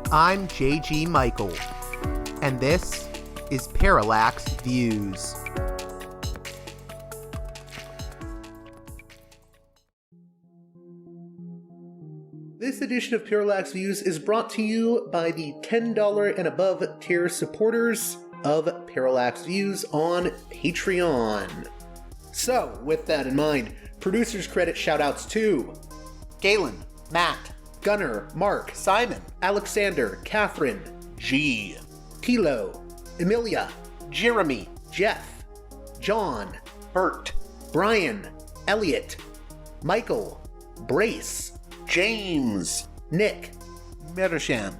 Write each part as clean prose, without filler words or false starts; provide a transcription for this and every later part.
I'm JG Michael, and this is Parallax Views. This edition of Parallax Views is brought to you by the $10 and above tier supporters of Parallax Views on Patreon. So, with that in mind, producers credit shoutouts to Galen, Matt, Gunnar, Mark, Simon, Alexander, Catherine, G, Tilo, Emilia, Jeremy, Jeff, John, Bert, Brian, Elliot, Michael, Brace, James, Nick, Mersham,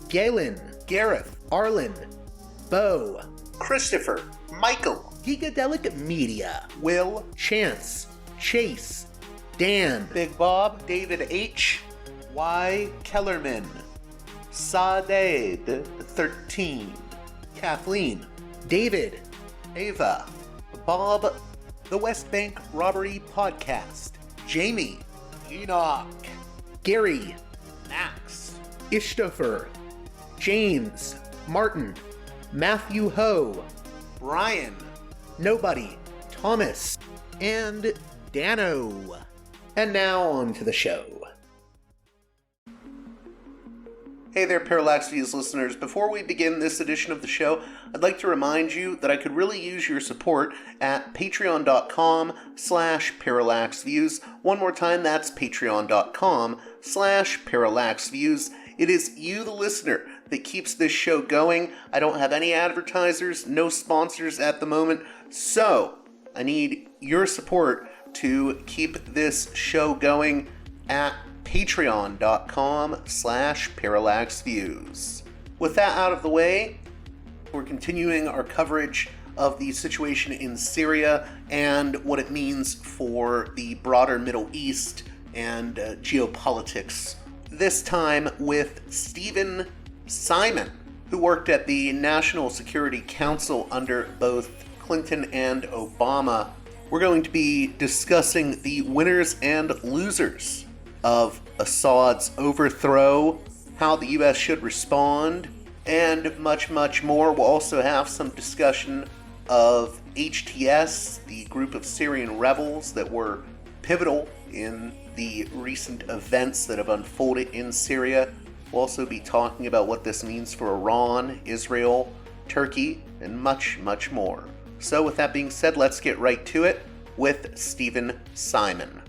Galen, Gareth, Arlen, Bo, Christopher, Michael, Gigadelic Media, Will, Chance, Chase, Dan, Big Bob, David H, Y. Kellerman, Sadeed 13, Kathleen, David, Ava, Bob, The West Bank Robbery Podcast, Jamie, Enoch, Gary, Max, Ishtofer, James, Martin, Matthew Ho, Brian, Nobody, Thomas, and Dano. And now on to the show. Hey there, Parallax Views listeners. Before we begin this edition of the show, I'd like to remind you that I could really use your support at patreon.com/parallaxviews. One more time, that's patreon.com/parallaxviews. It is you, the listener, that keeps this show going. I don't have any advertisers, no sponsors at the moment, so I need your support to keep this show going at patreon.com/parallaxviews. With that out of the way, we're continuing our coverage of the situation in Syria and what it means for the broader Middle East and geopolitics. This time with Stephen Simon, who worked at the National Security Council under both Clinton and Obama. We're going to be discussing the winners and losers of Assad's overthrow, how the U.S. should respond, and much, much more. We'll also have some discussion of HTS, the group of Syrian rebels that were pivotal in the recent events that have unfolded in Syria. We'll also be talking about what this means for Iran, Israel, Turkey, and much, much more. So with that being said, let's get right to it with Stephen Simon.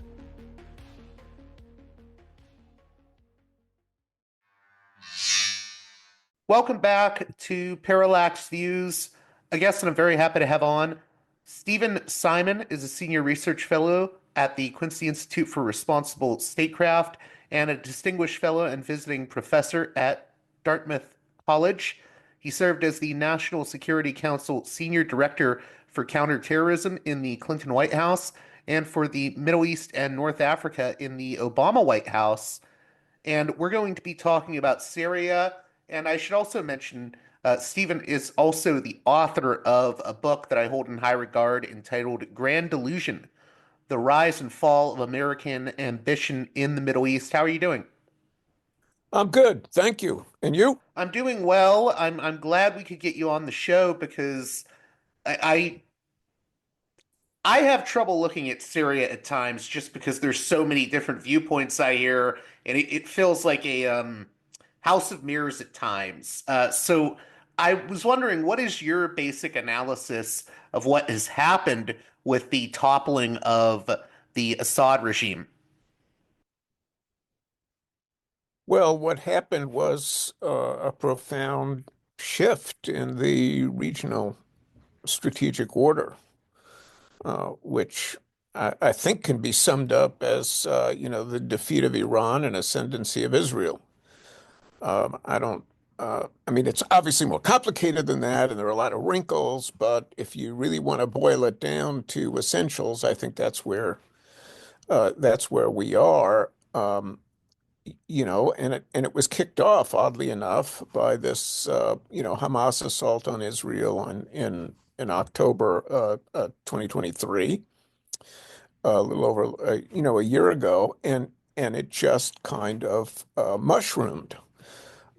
Welcome back to Parallax Views. A guest that I'm very happy to have on. Stephen Simon is a senior research fellow at the Quincy Institute for Responsible Statecraft and a distinguished fellow and visiting professor at Dartmouth College. He served as the National Security Council Senior Director for Counterterrorism in the Clinton White House and for the Middle East and North Africa in the Obama White House. And we're going to be talking about Syria. And I should also mention, Stephen is also the author of a book that I hold in high regard entitled Grand Delusion, The Rise and Fall of American Ambition in the Middle East. How are you doing? I'm good, thank you. And you? I'm doing well. I'm glad we could get you on the show because I have trouble looking at Syria at times just because there's so many different viewpoints I hear, and it feels like a house of mirrors at times. So I was wondering, what is your basic analysis of what has happened with the toppling of the Assad regime? Well, what happened was a profound shift in the regional strategic order, which I think can be summed up as, the defeat of Iran and ascendancy of Israel. It's obviously more complicated than that, and there are a lot of wrinkles, but if you really want to boil it down to essentials, I think that's where we are. And it was kicked off, oddly enough, by this, Hamas assault on Israel in October 2023, a little over, a year ago, and it just kind of mushroomed.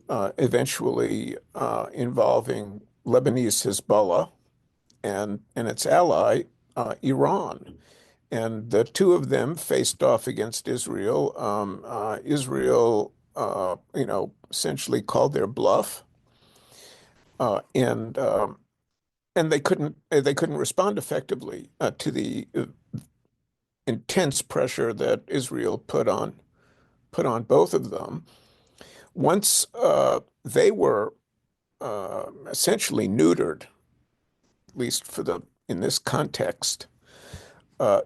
eventually involving Lebanese Hezbollah and its ally, Iran. And the two of them faced off against Israel. Israel, essentially called their bluff, and they couldn't respond effectively to the intense pressure that Israel put on both of them. Once they were essentially neutered, at least in this context,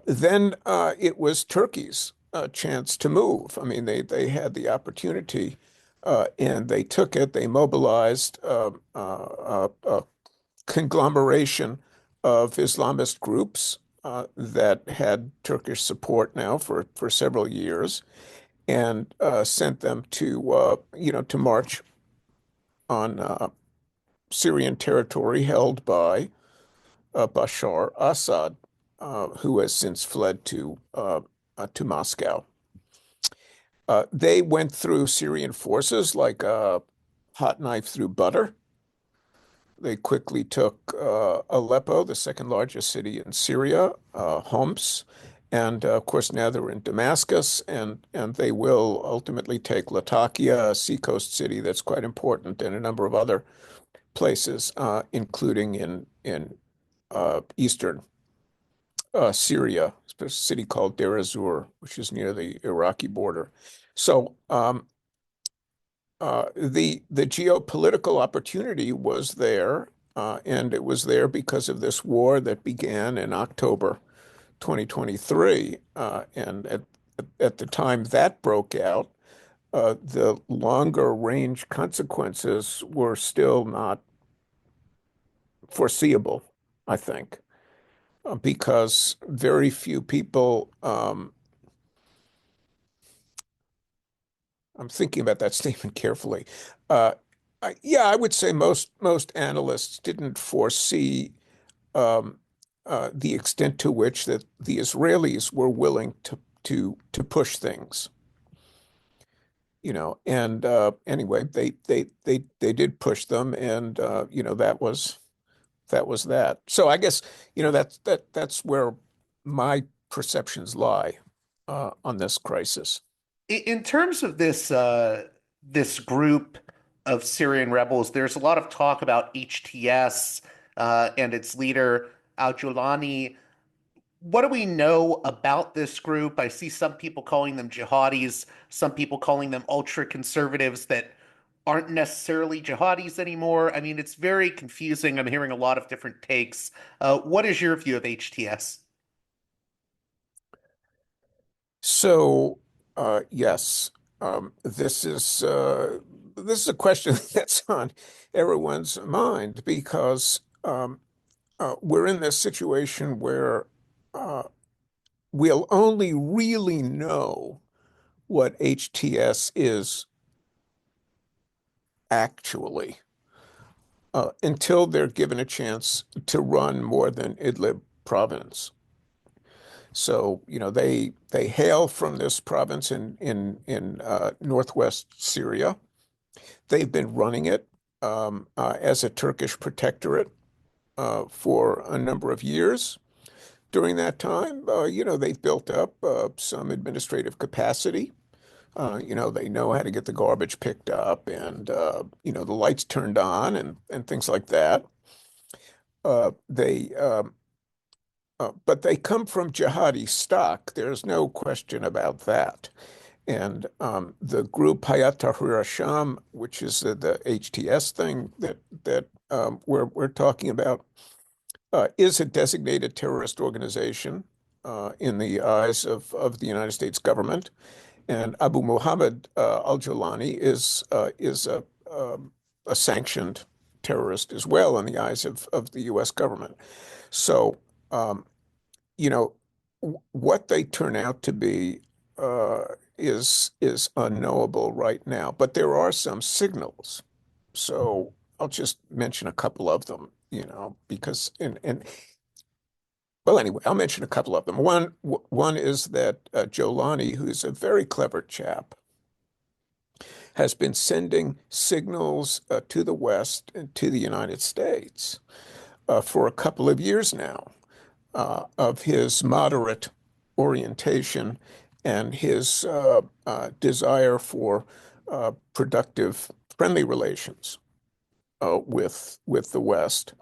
then it was Turkey's chance to move. I mean, they had the opportunity, and they took it. They mobilized a conglomeration of Islamist groups that had Turkish support now for several years, and sent them to march on Syrian territory held by Bashar Assad, who has since fled to Moscow. They went through Syrian forces like a hot knife through butter. They quickly took Aleppo, the second largest city in Syria, Homs, and of course now they're in Damascus, and they will ultimately take Latakia, a seacoast city that's quite important, and a number of other places, including in eastern Syria, a city called Deir ez-Zor, which is near the Iraqi border. So the geopolitical opportunity was there, and it was there because of this war that began in October 2023. And at the time that broke out, the longer range consequences were still not foreseeable, I think, because very few people, I'm thinking about that statement carefully. Uh, yeah, I would say most analysts didn't foresee um, the extent to which that the Israelis were willing to push things, And anyway, they did push them, and that was that. So I guess that's where my perceptions lie on this crisis. In terms of this group of Syrian rebels, there's a lot of talk about HTS and its leader al-Joulani. What do we know about this group? I see some people calling them jihadis, some people calling them ultra conservatives that aren't necessarily jihadis anymore. I mean, it's very confusing. I'm hearing a lot of different takes. What is your view of HTS? So, yes, this is a question that's on everyone's mind because we're in this situation where uh, we'll only really know what HTS is actually until they're given a chance to run more than Idlib province. So, they hail from this province in northwest Syria. They've been running it as a Turkish protectorate for a number of years. During that time, they've built up some administrative capacity. They know how to get the garbage picked up and the lights turned on and things like that. They But they come from jihadi stock. There's no question about that. And the group Hayat Tahrir Sham, which is the HTS thing that we're talking about, is a designated terrorist organization in the eyes of the United States government. And Abu Muhammad al-Joulani is a sanctioned terrorist as well in the eyes of the U.S. government. So, um, what they turn out to be uh, is unknowable right now. But there are some signals. So I'll just mention a couple of them, because and well, anyway, I'll mention a couple of them. One is that Joulani, who's a very clever chap, has been sending signals to the West and to the United States for a couple of years now of his moderate orientation and his desire for productive, friendly relations with the West.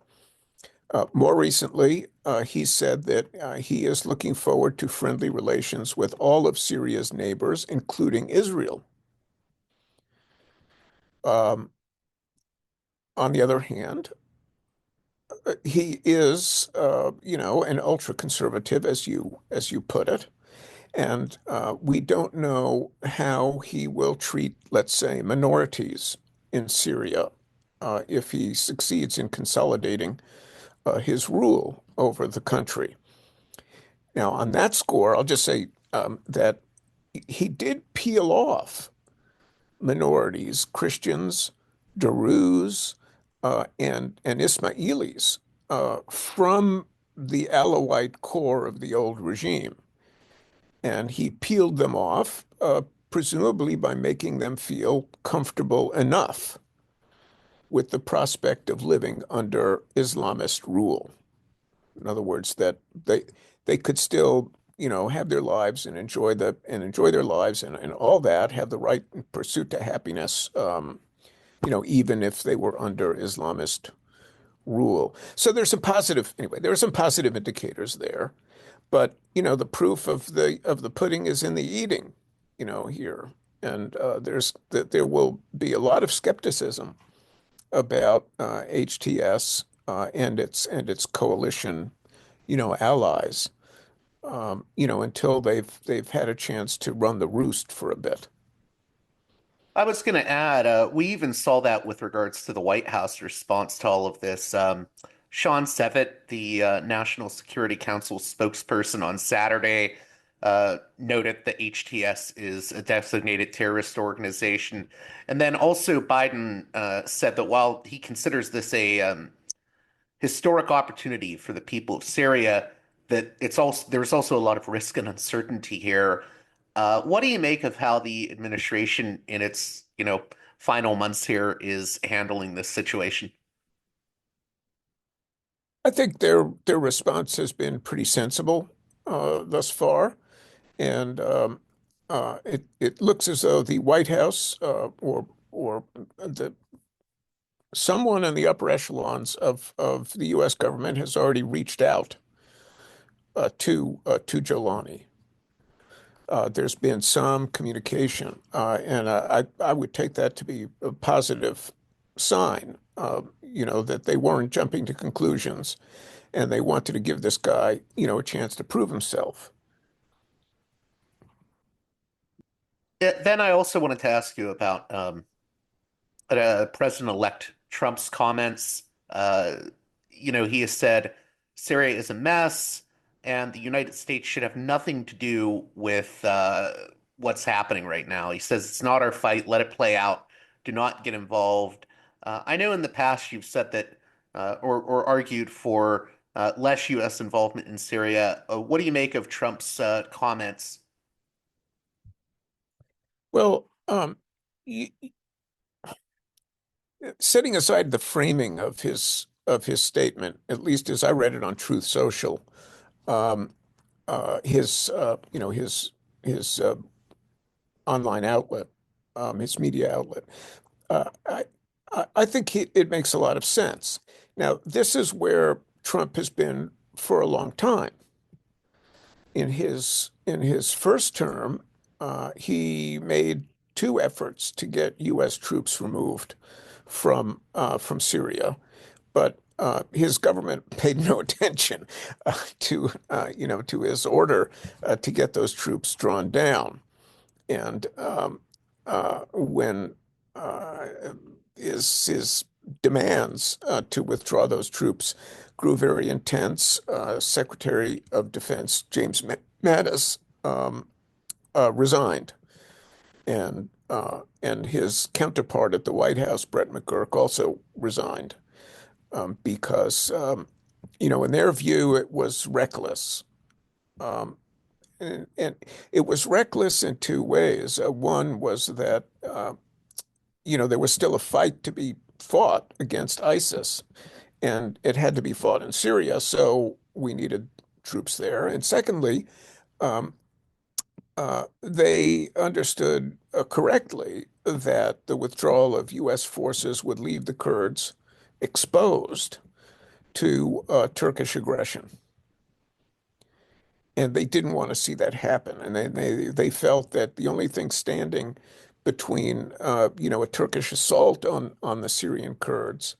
More recently, he said that he is looking forward to friendly relations with all of Syria's neighbors, including Israel. Um, on the other hand, he is, an ultra-conservative, as you put it, and we don't know how he will treat, let's say, minorities in Syria if he succeeds in consolidating his rule over the country. Now, on that score, I'll just say that he did peel off minorities, Christians, Druze, and Ismailis from the Alawite core of the old regime. And he peeled them off, presumably by making them feel comfortable enough with the prospect of living under Islamist rule. In other words, that they could still, have their lives and enjoy their lives and all that, have the right pursuit to happiness, even if they were under Islamist rule. So there are some positive indicators there, but the proof of the pudding is in the eating, here, and there will be a lot of skepticism about HTS and its coalition, allies, until they've had a chance to run the roost for a bit. I was going to add, we even saw that with regards to the White House response to all of this. Sean Sevitt, the National Security Council spokesperson on Saturday, noted that HTS is a designated terrorist organization. And then also Biden said that while he considers this a historic opportunity for the people of Syria, that there's also a lot of risk and uncertainty here. What do you make of how the administration in its, final months here is handling this situation? I think their response has been pretty sensible thus far, and it looks as though the White House or the someone in the upper echelons of the U.S. government has already reached out to Joulani. There's been some communication, and I would take that to be a positive sign, that they weren't jumping to conclusions, and they wanted to give this guy, a chance to prove himself. Then I also wanted to ask you about President-elect Trump's comments. He has said Syria is a mess, and the United States should have nothing to do with what's happening right now. He says it's not our fight. Let it play out. Do not get involved. I know in the past you've said that or argued for less U.S. involvement in Syria. What do you make of Trump's comments? Well, setting aside the framing of his statement, at least as I read it on Truth Social, um, his online outlet, his media outlet, I think it makes a lot of sense. Now, this is where Trump has been for a long time. In his first term, he made two efforts to get U.S. troops removed from Syria, but his government paid no attention to his order to get those troops drawn down. And when his demands to withdraw those troops grew very intense, Secretary of Defense James Mattis resigned, and his counterpart at the White House, Brett McGurk, also resigned because in their view it was reckless. Um, and it was reckless in two ways. One was that there was still a fight to be fought against ISIS, and it had to be fought in Syria, so we needed troops there. And secondly, um, they understood correctly that the withdrawal of U.S. forces would leave the Kurds exposed to Turkish aggression. And they didn't want to see that happen. And they felt that the only thing standing between a Turkish assault on the Syrian Kurds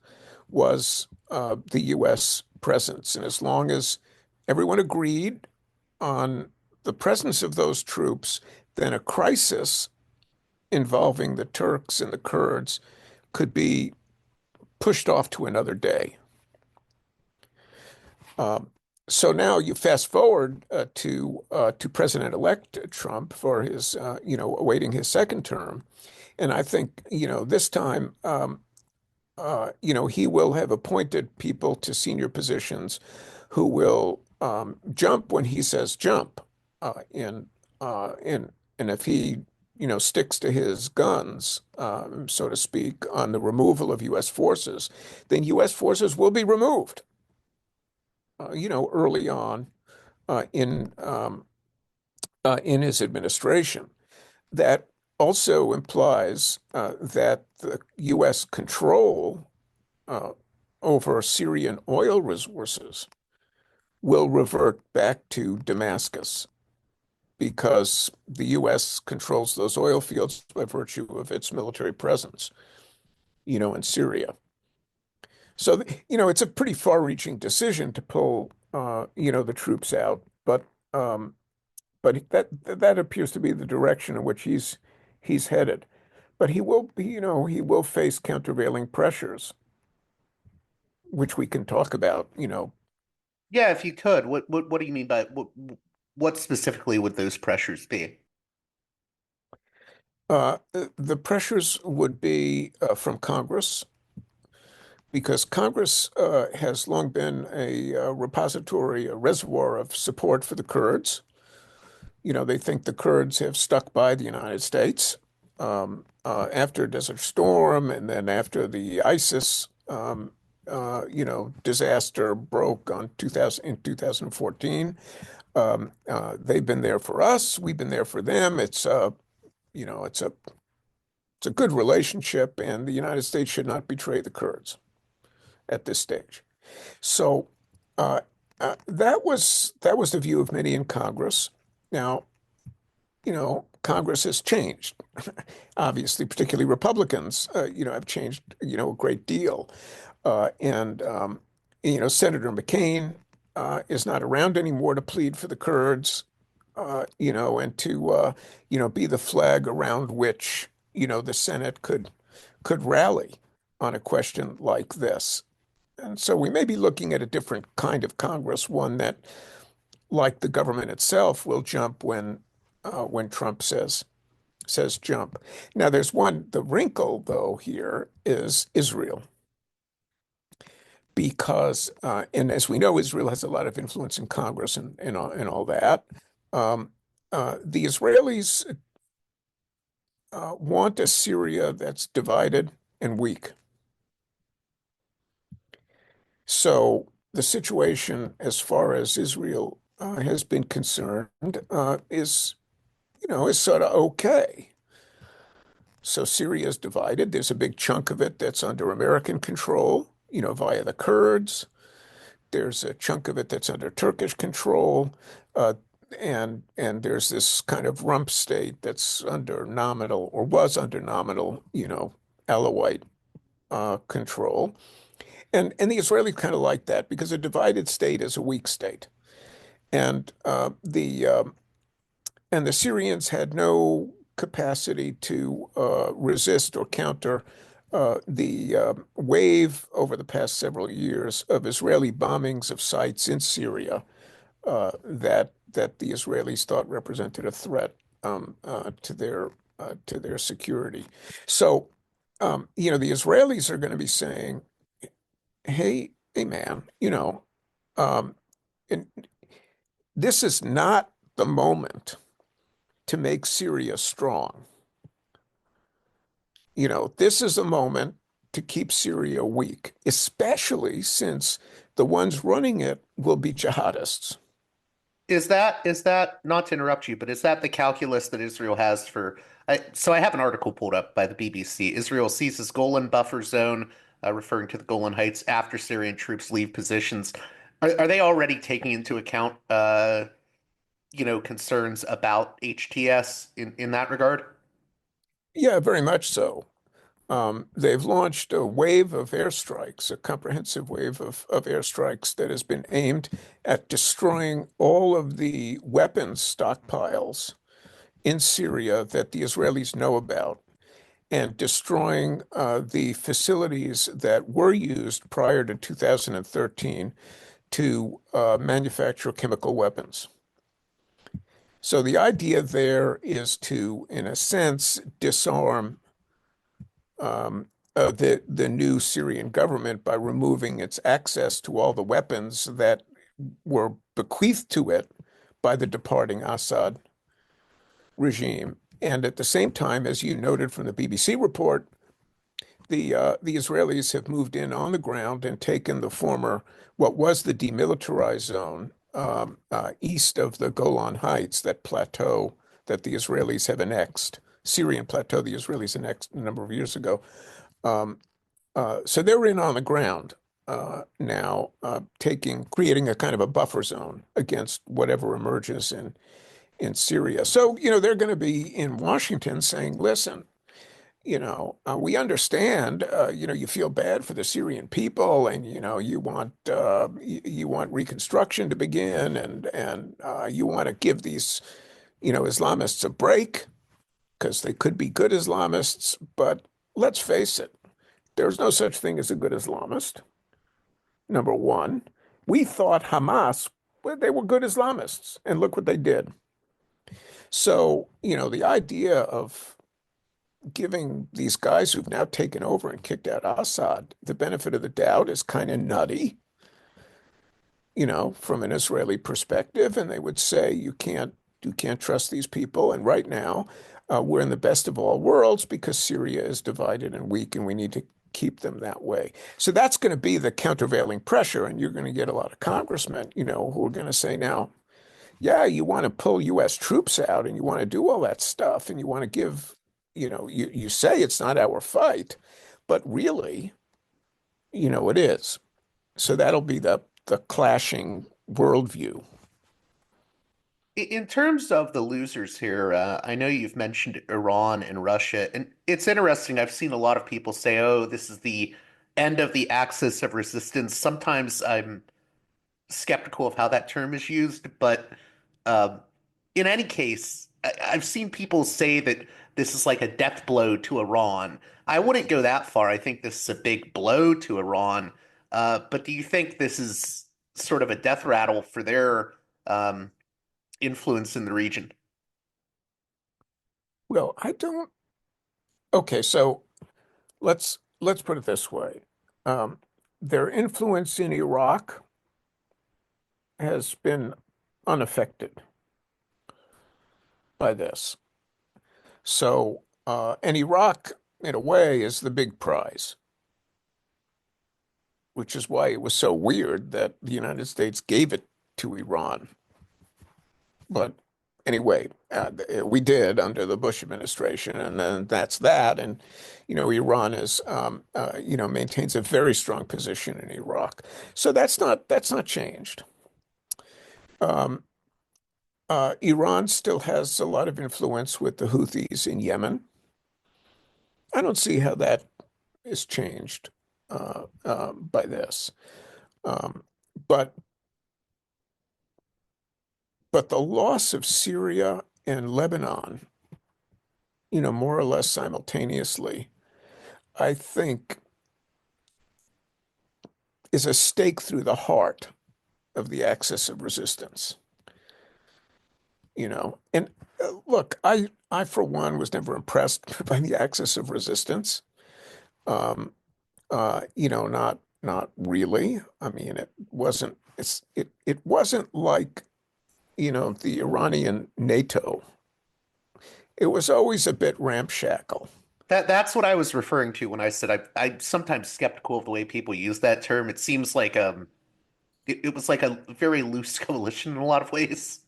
was the U.S. presence. And as long as everyone agreed on the presence of those troops, then a crisis involving the Turks and the Kurds could be pushed off to another day. Um, so now you fast forward to President-elect Trump for his awaiting his second term, and I think this time he will have appointed people to senior positions who will jump when he says jump, and if he sticks to his guns, so to speak, on the removal of U.S. forces, then U.S. forces will be removed. Early on uh, in um, in his administration. That also implies that the U.S. control uh, over Syrian oil resources will revert back to Damascus because the U.S. controls those oil fields by virtue of its military presence, in Syria. So, it's a pretty far-reaching decision to pull, the troops out, um, but that appears to be the direction in which he's headed. But he will face countervailing pressures, which we can talk about. Yeah, if you could, what do you mean by what specifically would those pressures be? The pressures would be from Congress because Congress has long been a repository, a reservoir of support for the Kurds. They think the Kurds have stuck by the United States after Desert Storm and then after the ISIS, disaster broke in 2014. They've been there for us. We've been there for them. You know, it's a it's a good relationship, and the United States should not betray the Kurds at this stage. So uh, that was the view of many in Congress. Now, Congress has changed. Obviously, particularly Republicans, have changed, a great deal. And Senator McCain is not around anymore to plead for the Kurds, and to, be the flag around which, the Senate could rally on a question like this. And so we may be looking at a different kind of Congress, one that, like the government itself, will jump when Trump says jump. Now, the wrinkle though here is Israel, because and as we know, Israel has a lot of influence in Congress and all that. Um, the Israelis want a Syria that's divided and weak. So the situation, as far as Israel has been concerned, is sort of okay. So Syria is divided. There's a big chunk of it that's under American control, via the Kurds. There's a chunk of it that's under Turkish control, uh, and there's this kind of rump state that's under nominal or was under nominal, Alawite control. And the Israelis kind of like that because a divided state is a weak state, and the Syrians had no capacity to resist or counter the wave over the past several years of Israeli bombings of sites in Syria that the Israelis thought represented a threat to their security. So, the Israelis are going to be saying, "Hey, man, um, and this is not the moment to make Syria strong. this is a moment to keep Syria weak, especially since the ones running it will be jihadists. Is that not to interrupt you, but is that the calculus that Israel has for? So I have an article pulled up by the BBC. Israel seizes Golan buffer zone, referring to the Golan Heights, after Syrian troops leave positions. Are they already taking into account, concerns about HTS in that regard? Yeah, very much so. They've launched a wave of airstrikes, a comprehensive wave of airstrikes that has been aimed at destroying all of the weapons stockpiles in Syria that the Israelis know about and destroying the facilities that were used prior to 2013 to manufacture chemical weapons. So the idea there is to, in a sense, disarm the new Syrian government by removing its access to all the weapons that were bequeathed to it by the departing Assad regime. And at the same time, as you noted from the BBC report, the Israelis have moved in on the ground and taken the former, what was the demilitarized zone east of the Golan Heights, that plateau that the Israelis have annexed, Syrian plateau the Israelis annexed a number of years ago. So they're in on the ground now, creating a kind of a buffer zone against whatever emerges in Syria. So, they're going to be in Washington saying, listen, we understand, you feel bad for the Syrian people and, you want reconstruction to begin and you want to give these, Islamists a break because they could be good Islamists. But let's face it, there's no such thing as a good Islamist. Number one, we thought Hamas, well, they were good Islamists, and look what they did. So, the idea of giving these guys who've now taken over and kicked out Assad the benefit of the doubt is kind of nutty, from an Israeli perspective. And they would say you can't trust these people. And right now, we're in the best of all worlds because Syria is divided and weak, and we need to keep them that way. So that's going to be the countervailing pressure, and you're going to get a lot of congressmen, who are going to say now, yeah, you want to pull U.S. troops out and you want to do all that stuff and you want to give, you say it's not our fight, but really, it is. So that'll be the clashing worldview. In terms of the losers here, I know you've mentioned Iran and Russia, and it's interesting. I've seen a lot of people say, "Oh, this is the end of the axis of resistance." Sometimes I'm skeptical of how that term is used, but um, in any case, I've seen people say that this is like a death blow to Iran. I wouldn't go that far. I think this is a big blow to Iran. But do you think this is sort of a death rattle for their influence in the region? Well, I don't. Okay, so let's put it this way. Um, their influence in Iraq has been unaffected by this. So, and Iraq, in a way, is the big prize, which is why it was so weird that the United States gave it to Iran. But anyway, we did under the Bush administration, and then that's that. And Iran maintains a very strong position in Iraq, so that's not changed. Um, Iran still has a lot of influence with the Houthis in Yemen. I don't see how that is changed by this. Um, but but the loss of Syria and Lebanon, more or less simultaneously, I think is a stake through the heart of the axis of resistance. And look, I for one was never impressed by the axis of resistance. Not really. I mean, it wasn't like, the Iranian NATO. It was always a bit ramshackle. That's what I was referring to when I said I'm sometimes skeptical of the way people use that term. It seems like it was like a very loose coalition in a lot of ways.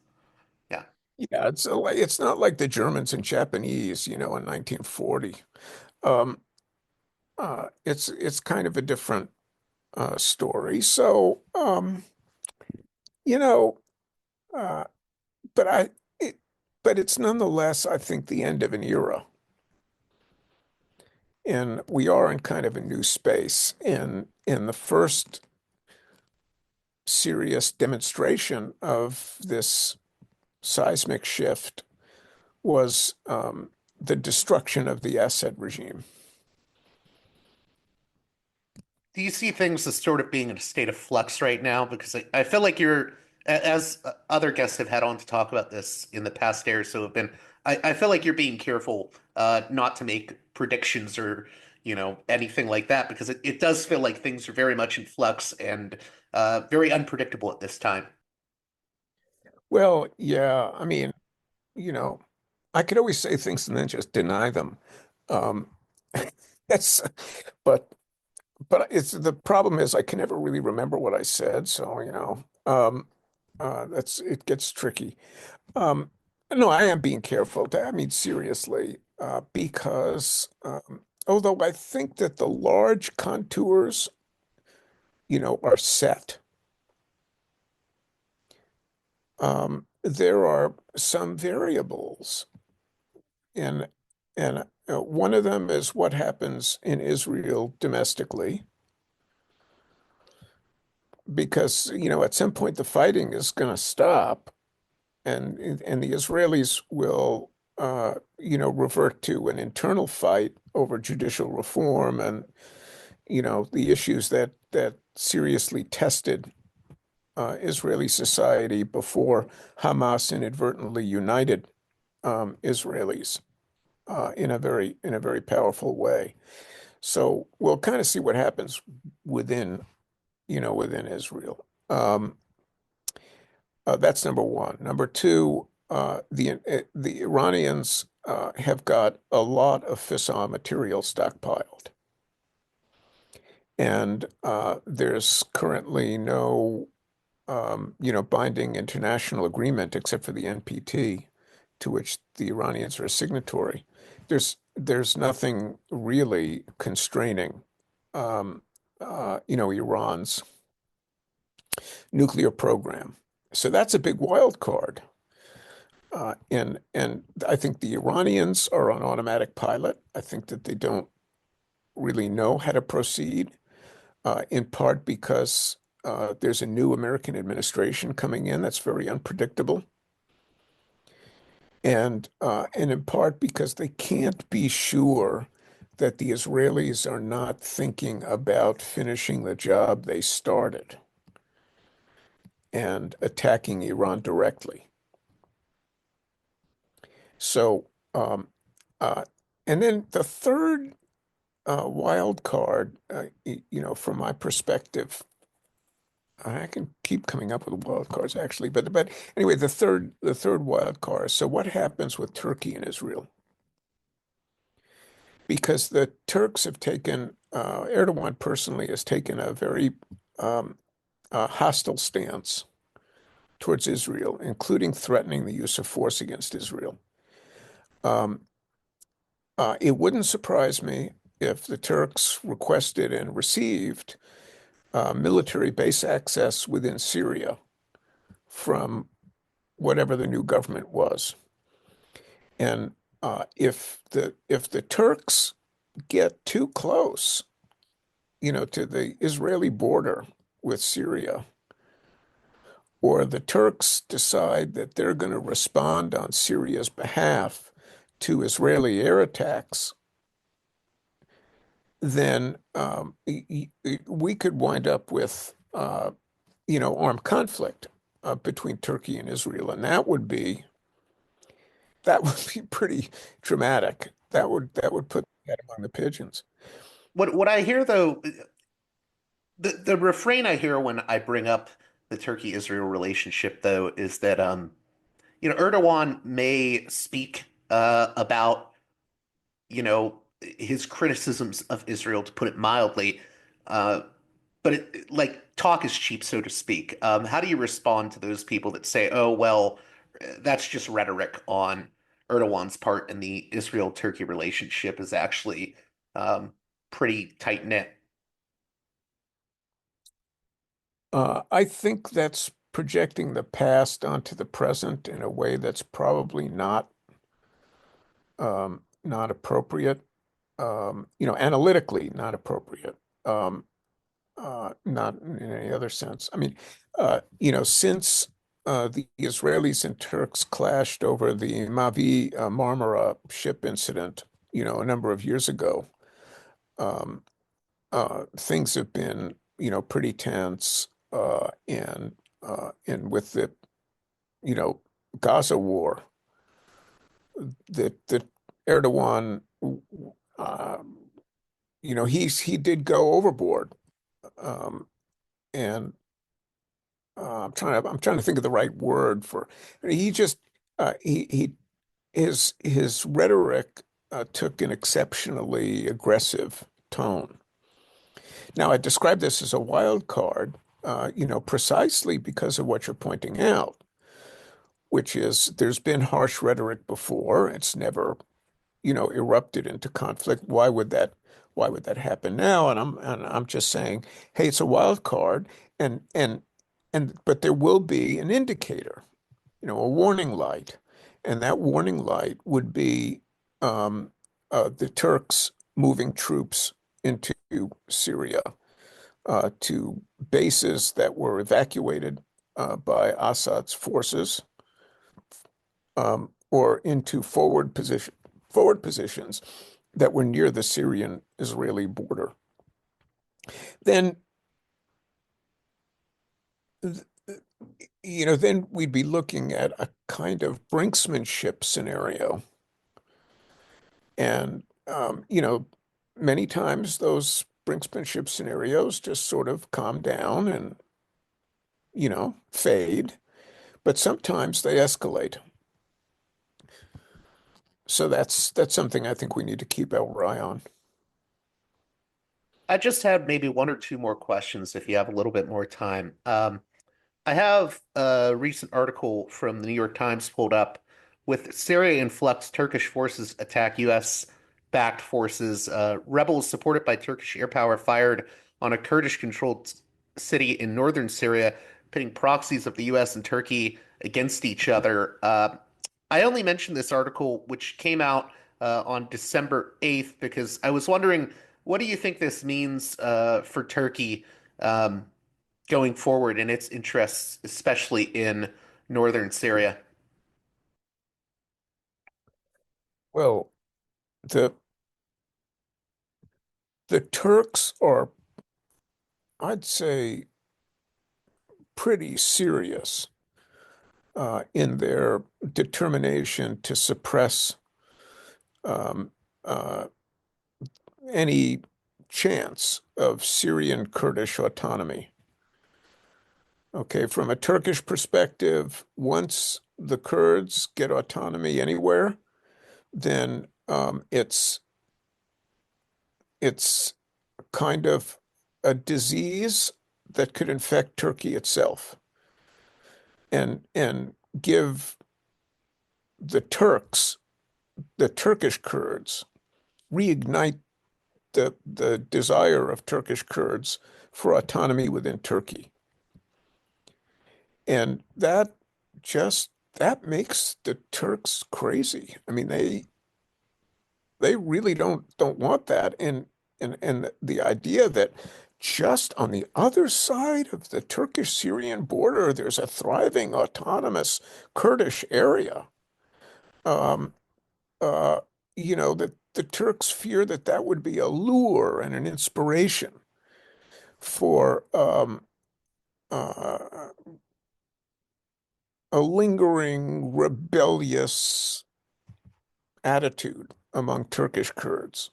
Yeah. Yeah, it's not like the Germans and Japanese, in 1940. Um, it's kind of a different story. So, you know, uh, but it, but it's nonetheless, I think, the end of an era, and we are in kind of a new space. In the first serious demonstration of this seismic shift was the destruction of the Assad regime. Do you see things as sort of being in a state of flux right now? Because I feel like as other guests have had on to talk about this in the past day or so, have been, I feel like you're being careful not to make predictions or, anything like that, because it does feel like things are very much in flux and very unpredictable at this time. Well, yeah, I mean, you know, I could always say things and then just deny them. Um, that's, but it's the problem is I can never really remember what I said, so that's it gets tricky. Um, no, I am being careful. I mean, seriously, because although I think that the large contours, are set, there are some variables, and one of them is what happens in Israel domestically, because at some point the fighting is going to stop, and the Israelis will revert to an internal fight over judicial reform and the issues that seriously tested Israeli society before Hamas inadvertently united Israelis in a very powerful way. So we'll kind of see what happens within Israel. That's number one. Number two, the Iranians have got a lot of fissile material stockpiled, and there's currently no binding international agreement except for the NPT, to which the Iranians are a signatory. There's nothing really constraining Iran's nuclear program. So that's a big wild card. And I think the Iranians are on automatic pilot. I think that they don't really know how to proceed, in part because there's a new American administration coming in that's very unpredictable, and in part because they can't be sure that the Israelis are not thinking about finishing the job they started and attacking Iran directly. So, uh, and then the third wild card, from my perspective, I can keep coming up with wild cards actually, but anyway, the third wild card. So what happens with Turkey and Israel? Because the Turks have taken, Erdogan personally has taken a very hostile stance towards Israel, including threatening the use of force against Israel. Um, it wouldn't surprise me if the Turks requested and received military base access within Syria from whatever the new government was. And if the Turks get too close, to the Israeli border with Syria, or the Turks decide that they're going to respond on Syria's behalf to Israeli air attacks, then we could wind up with armed conflict between Turkey and Israel, and that would be pretty dramatic. That would put that among the pigeons. What I hear though, the refrain I hear when I bring up the Turkey-Israel relationship though is that Erdogan may speak about, you know, his criticisms of Israel, to put it mildly. Uh, but like talk is cheap, so to speak. How do you respond to those people that say, "Oh, well, that's just rhetoric on Erdogan's part, and the Israel-Turkey relationship is actually um, pretty tight-knit"? I think that's projecting the past onto the present in a way that's probably not appropriate. Analytically not appropriate. Not in any other sense. I mean, since the Israelis and Turks clashed over the Mavi Marmara ship incident, a number of years ago, um, things have been, pretty tense, and with the, you know, Gaza war, that Erdogan, um, he did go overboard, um, and I'm trying to think of the right word for. He just he his rhetoric took an exceptionally aggressive tone. Now, I describe this as a wild card, precisely because of what you're pointing out, which is there's been harsh rhetoric before. It's never, erupted into conflict. Why would that happen now? And I'm just saying, hey, it's a wild card, but there will be an indicator, a warning light, and that warning light would be the Turks moving troops into Syria, to bases that were evacuated by Assad's forces, or into forward positions that were near the Syrian-Israeli border. Then, then we'd be looking at a kind of brinksmanship scenario. And, many times those brinksmanship scenarios just sort of calm down and, fade, but sometimes they escalate. So that's something I think we need to keep our eye on. I just had maybe one or two more questions if you have a little bit more time. I have a recent article from the New York Times pulled up. With Syria in flux, Turkish forces attack U.S. backed forces. Rebels supported by Turkish air power fired on a Kurdish controlled city in northern Syria, pitting proxies of the U.S. and Turkey against each other. I only mentioned this article, which came out on December 8th, because I was wondering, what do you think this means for Turkey? Going forward in its interests, especially in northern Syria. Well, the the Turks are, I'd say, pretty serious in their determination to suppress um, uh, any chance of Syrian Kurdish autonomy. Okay, from a Turkish perspective, once the Kurds get autonomy anywhere, then it's kind of a disease that could infect Turkey itself, and give the Turks, the Turkish Kurds, reignite the desire of Turkish Kurds for autonomy within Turkey. And that makes the Turks crazy. I mean, they really don't want that. And the idea that just on the other side of the Turkish-Syrian border, there's a thriving autonomous Kurdish area. Um, uh, that the Turks fear that that would be a lure and an inspiration for uh, a lingering rebellious attitude among Turkish Kurds.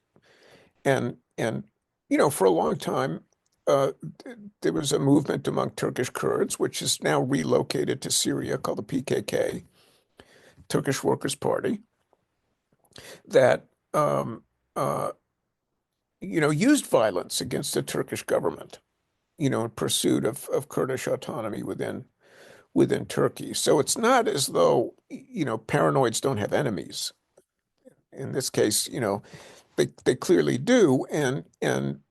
And for a long time, uh, there was a movement among Turkish Kurds, which is now relocated to Syria, called the PKK, Turkish Workers' Party, that uh, used violence against the Turkish government, in pursuit of Kurdish autonomy within Turkey. So it's not as though, paranoids don't have enemies. In this case, they clearly do, and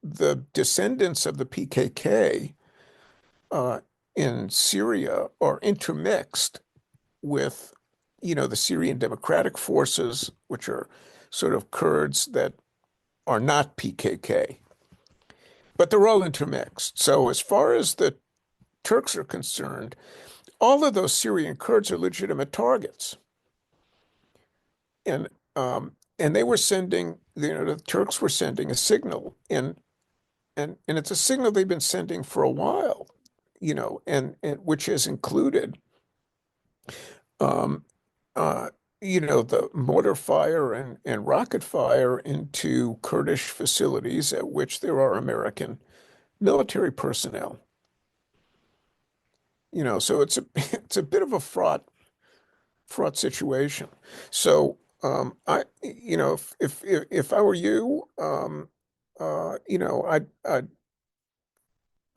the descendants of the PKK uh, in Syria are intermixed with, the Syrian Democratic Forces, which are sort of Kurds that are not PKK, but they're all intermixed. So as far as the Turks are concerned, all of those Syrian Kurds are legitimate targets, and they were sending, the Turks were sending a signal, and it's a signal they've been sending for a while, and which has included, um, uh, the mortar fire and rocket fire into Kurdish facilities at which there are American military personnel. So it's a it's a bit of a fraught situation. So if I were you,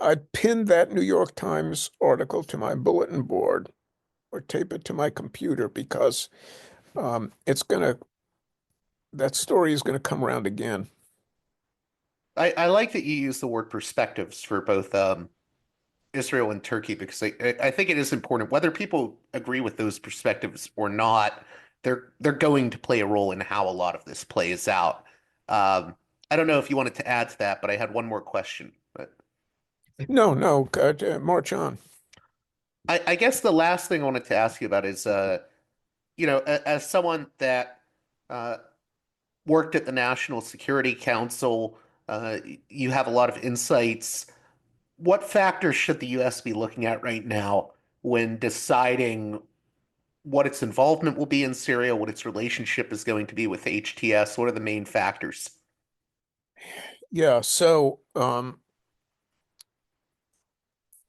I'd pin that New York Times article to my bulletin board or tape it to my computer because it's gonna that story is gonna come around again. I like that you use the word perspectives for both Israel and Turkey because I think it is important, whether people agree with those perspectives or not, they're going to play a role in how a lot of this plays out. Um, I don't know if you wanted to add to that, but I had one more question. But No, no, march on. I guess the last thing I wanted to ask you about is, as someone that uh, worked at the National Security Council, uh, you have a lot of insights. What factors should the U.S. be looking at right now when deciding what its involvement will be in Syria, what its relationship is going to be with HTS? What are the main factors? Yeah, so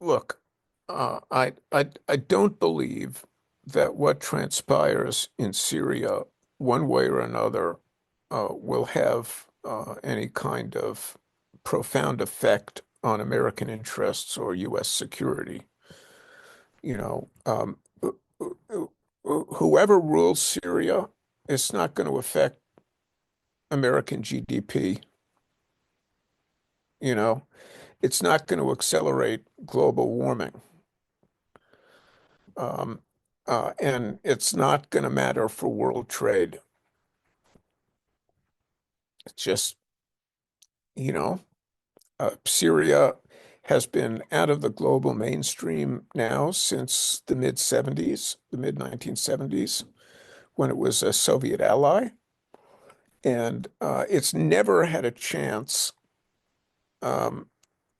look, I don't believe that what transpires in Syria, one way or another, will have any kind of profound effect on American interests or U.S. security. You know, whoever rules Syria, it's not going to affect American GDP. You know, it's not going to accelerate global warming. Um, and it's not going to matter for world trade. It's just, you know, Syria has been out of the global mainstream now since the mid 70s, the mid 1970s, when it was a Soviet ally. And it's never had a chance um,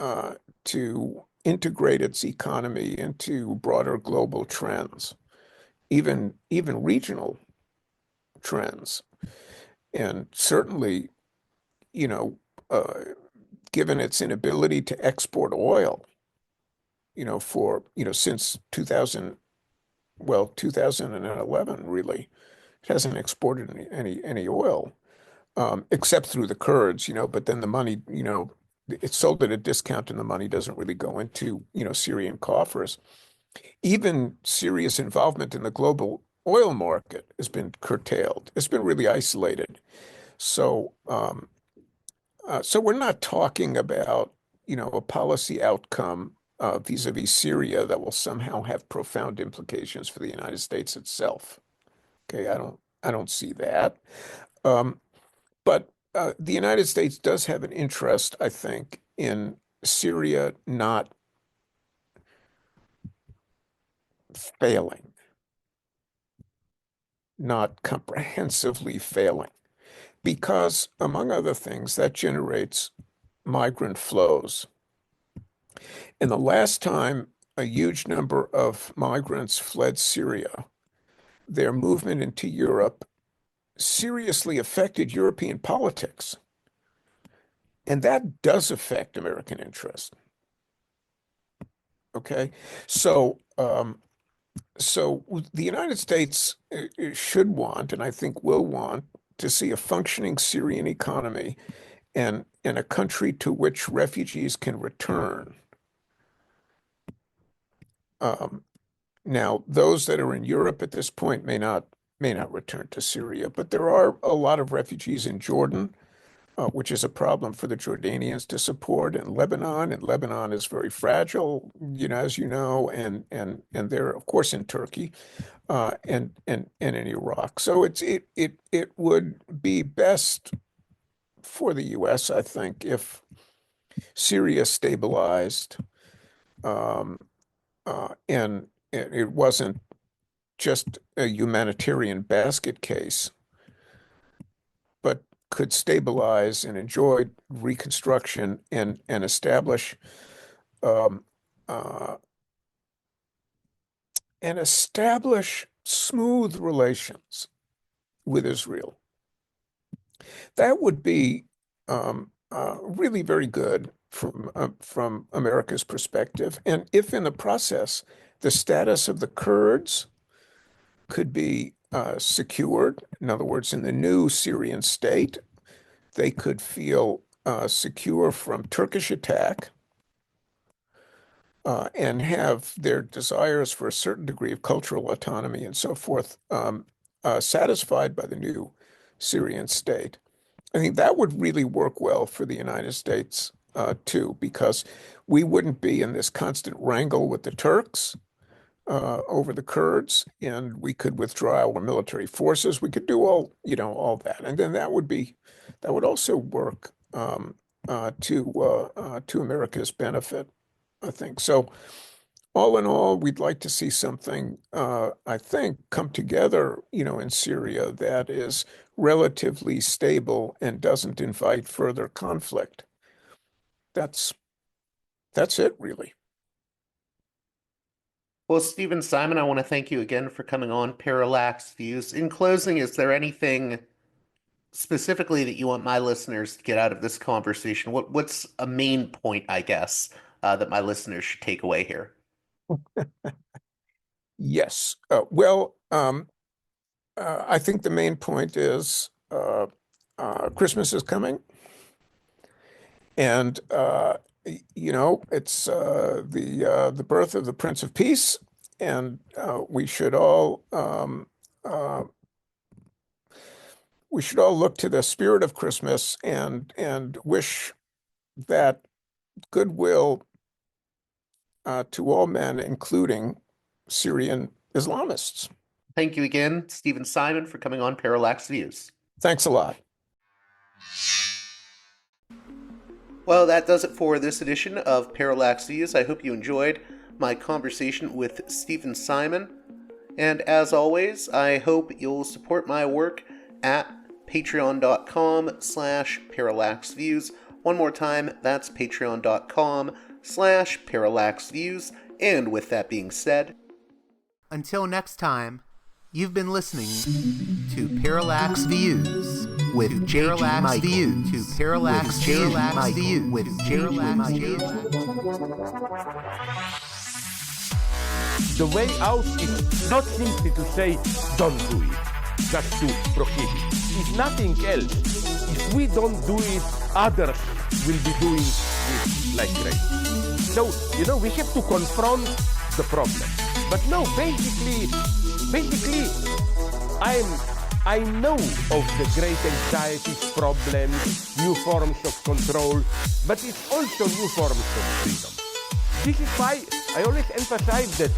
uh, to integrate its economy into broader global trends, even regional trends. And certainly, you know, uh, given its inability to export oil, since 2011, really, it hasn't exported any oil, except through the Kurds, but then the money, it's sold at a discount and the money doesn't really go into, Syrian coffers. Even Syria's involvement in the global oil market has been curtailed. It's been really isolated. So, so we're not talking about, a policy outcome vis-a-vis Syria that will somehow have profound implications for the United States itself. Okay, I don't see that. Um, but the United States does have an interest, I think, in Syria not failing, not comprehensively failing, because among other things, that generates migrant flows. And the last time a huge number of migrants fled Syria, their movement into Europe seriously affected European politics. And that does affect American interest. Okay. So, so the United States should want, and I think will want, to see a functioning Syrian economy and a country to which refugees can return. Now, those that are in Europe at this point may not return to Syria, but there are a lot of refugees in Jordan, which is a problem for the Jordanians to support, and Lebanon is very fragile, as you know, and they're of course in Turkey, and in Iraq. So it would be best for the U.S., I think, if Syria stabilized, and it wasn't just a humanitarian basket case, but could stabilize and enjoy reconstruction and establish smooth relations with Israel. That would be really very good from America's perspective. And if in the process the status of the Kurds could be secured, in other words, in the new Syrian state, they could feel secure from Turkish attack, and have their desires for a certain degree of cultural autonomy and so forth satisfied by the new Syrian state. I think that would really work well for the United States too, because we wouldn't be in this constant wrangle with the Turks over the Kurds, and we could withdraw our military forces. We could do all that, and then that would also work to America's benefit, I think. So, all in all, we'd like to see something, I think, come together, in Syria that is relatively stable and doesn't invite further conflict. That's it, really. Well, Stephen Simon, I want to thank you again for coming on Parallax Views. In closing, is there anything specifically that you want my listeners to get out of this conversation? What's a main point, I guess, that my listeners should take away here? Yes. I think the main point is Christmas is coming, and it's the birth of the Prince of Peace, and we should all look to the spirit of Christmas and wish that goodwill to all men, including Syrian Islamists. Thank you again, Stephen Simon, for coming on Parallax Views. Thanks a lot. Well, that does it for this edition of Parallax Views. I hope you enjoyed my conversation with Stephen Simon. And as always, I hope you'll support my work at patreon.com/parallaxviews. One more time, that's patreon.com/parallaxviews. And with that being said, until next time, you've been listening to Parallax Views with Parallax Views to Parallax Views with Parallax Views. The way out is not simply to say, don't do it, just to prohibit. It's nothing else. If we don't do it, others will be doing it like crazy. So, we have to confront the problem. But no, basically, I know of the great anxieties, problems, new forms of control, but it's also new forms of freedom. This is why I always emphasize that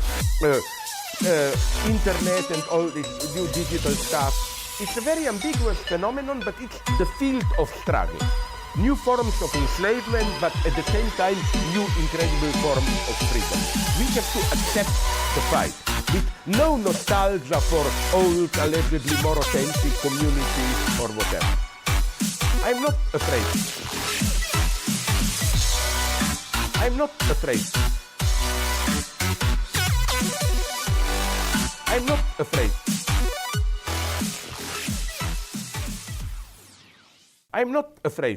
internet and all this new digital stuff, it's a very ambiguous phenomenon, but it's the field of struggle. New forms of enslavement, but at the same time, new incredible forms of freedom. We have to accept the fight with no nostalgia for old, allegedly more authentic communities or whatever. I'm not afraid. I'm not afraid. I'm not afraid. I'm not afraid.